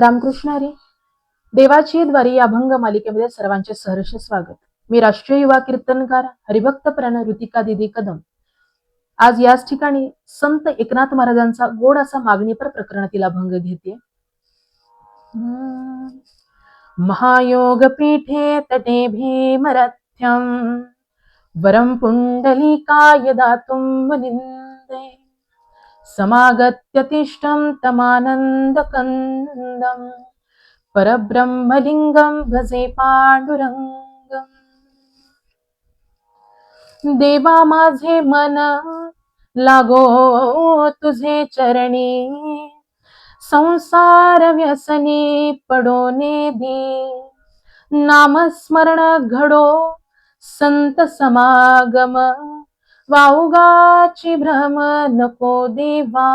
रामकृष्ण हरी. देवाची द्वारी या अभंग मालिकेमध्ये सर्वांचे सहर्ष स्वागत. मी राष्ट्रीय युवा कीर्तनकार हरिभक्त प्रण ऋतिका दिदी कदम आज याच ठिकाणी संत एकनाथ महाराजांचा गोड असा मागणीपर प्रकरणातील अभंग घेते. महायोग पीठे तटे भीमरथ्यम वरम पुंडलिकाय दातुं मुनिंदे समागत्य तिष्ठं तमानंदकंदं परब्रह्मलिंगं भजे पांडुरंगं. देवा माझे मन लागो तुझे चरणी, संसार व्यसनी पडोने दी. नामस्मरण घडो संत समागम, वाऊगाची भ्रम नको देवा.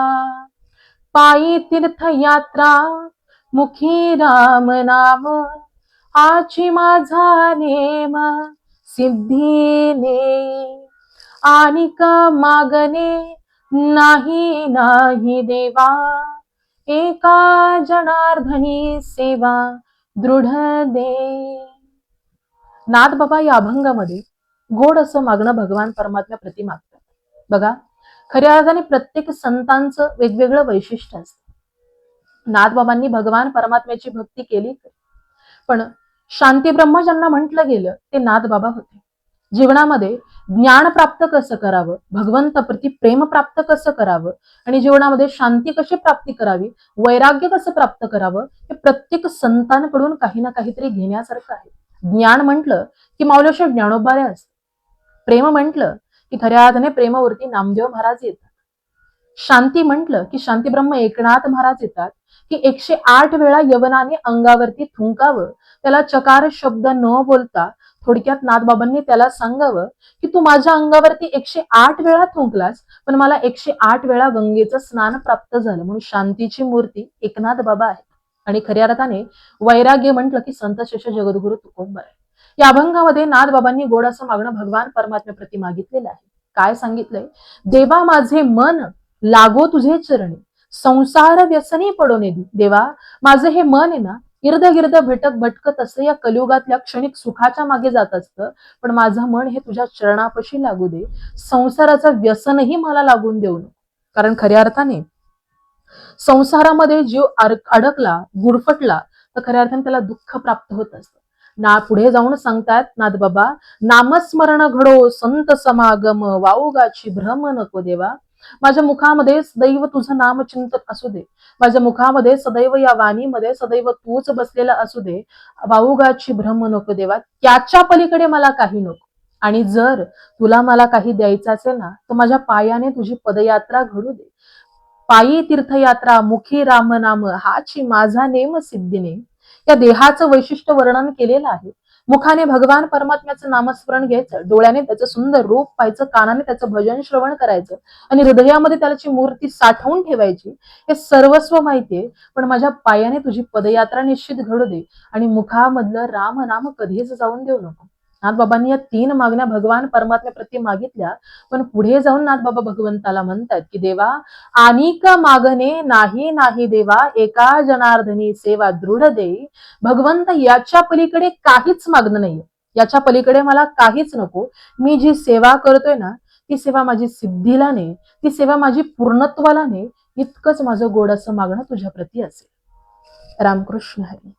पायी तीर्थयात्रा मुखी राम नाम, आची माझा नेम सिद्धीने. आनिक मागणे नाही नाही देवा, एका जनार्दनी सेवा दृढ दे. नाथबाबा या अभंगामध्ये गोड असं मागणं भगवान परमात्म्या प्रति मागतात. बघा, खऱ्या अर्थाने प्रत्येक संतांचं वेगवेगळं वैशिष्ट्य असतं. नाथबाबांनी भगवान परमात्म्याची भक्ती केली, पण शांती ब्रह्म ज्यांना म्हटलं गेलं ते नाथबाबा होते. जीवनामध्ये ज्ञान प्राप्त कसं करावं, भगवंताप्रती प्रेम प्राप्त कसं करावं आणि जीवनामध्ये शांती कशी प्राप्ती करावी, वैराग्य कसं प्राप्त करावं, हे प्रत्येक संतांकडून काही ना काहीतरी घेण्यासारखं आहे. ज्ञान म्हटलं की माऊलीशिव ज्ञानोबारे असतं. प्रेम म्हटलं की खऱ्या अर्थाने प्रेमावरती नामदेव महाराज येतात. शांती म्हटलं की शांती ब्रह्म एकनाथ महाराज येतात की 108 वेळा यवनाने अंगावरती थुंकावं, त्याला चकार शब्द न बोलता थोडक्यात नाथबाबांनी त्याला सांगावं की तू माझ्या अंगावरती 108 वेळा थुंकलास, पण मला 108 वेळा गंगेचं स्नान प्राप्त झालं. म्हणून शांतीची मूर्ती एकनाथ बाबा आहे. आणि खऱ्या अर्थाने वैराग्य म्हटलं की संत शेष जगद्गुरु तुकोबा आहे. या अभंगामध्ये नाथबाबांनी गोड असं मागणं भगवान परमात्म्याप्रती मागितलेलं आहे. काय सांगितलंय? देवा माझे मन लागो तुझे चरणी, संसार व्यसनी पडोने दी. देवा माझं हे मन आहे ना, इर्द गिर्द भटकत असतं, या कलियुगातल्या क्षणिक सुखाच्या मागे जात असतं, पण माझं मन हे तुझ्या चरणापाशी लागू दे. संसाराचं व्यसनही मला लागून देऊ नको. कारण खऱ्या अर्थाने संसारामध्ये जीव अडकला, गुरफटला तर खऱ्या अर्थाने त्याला दुःख प्राप्त होत असतं. पुढे जाऊन सांगतात नाथबाबा, नामस्मरण घडो संत समागम, वाऊगाची भ्रम नको देवा. माझ्या मुखामध्ये सदैव तुझं नामचिंतन असू दे. माझ्या मुखामध्ये सदैव या वाणीमध्ये सदैव तूच बसलेला असू दे. वाऊगाची भ्रम नको देवा, त्याच्या पलीकडे मला काही नको. आणि जर तुला मला काही द्यायचं असेल ना, तर माझ्या पायाने तुझी पदयात्रा घडू दे. पायी तीर्थयात्रा मुखी राम नाम, हाची माझा नेम सिद्धीने. या देहाचं वैशिष्ट्य वर्णन केलेलं आहे. मुखाने भगवान परमात्म्याचं नामस्मरण घ्यायचं, डोळ्याने त्याचं सुंदर रूप पाहायचं, कानाने त्याचं भजन श्रवण करायचं आणि हृदयामध्ये त्याची मूर्ती साठवून ठेवायची. हे सर्वस्व माहितीये, पण माझ्या पायाने तुझी पदयात्रा निश्चित घडू दे आणि मुखामधलं राम नाम कधीच जाऊन देऊ नको. नाथबाबांनी या 3 मागण्या भगवान परमात्म्याप्रती मागितल्या, पण पुढे जाऊन नाथबाबा भगवंताला म्हणतात की देवा आनिक मागणे नाही नाही देवा, एका जनार्दनी सेवा दृढ दे. भगवंत याच्या पलीकडे काहीच मागणं नाहीये, याच्या पलीकडे मला काहीच नको. मी जी सेवा करतोय ना, ती सेवा माझी सिद्धीला ने, ती सेवा माझी पूर्णत्वाला ने. इतकंच माझं गोड असं मागणं तुझ्या प्रती असेल. रामकृष्ण हरी.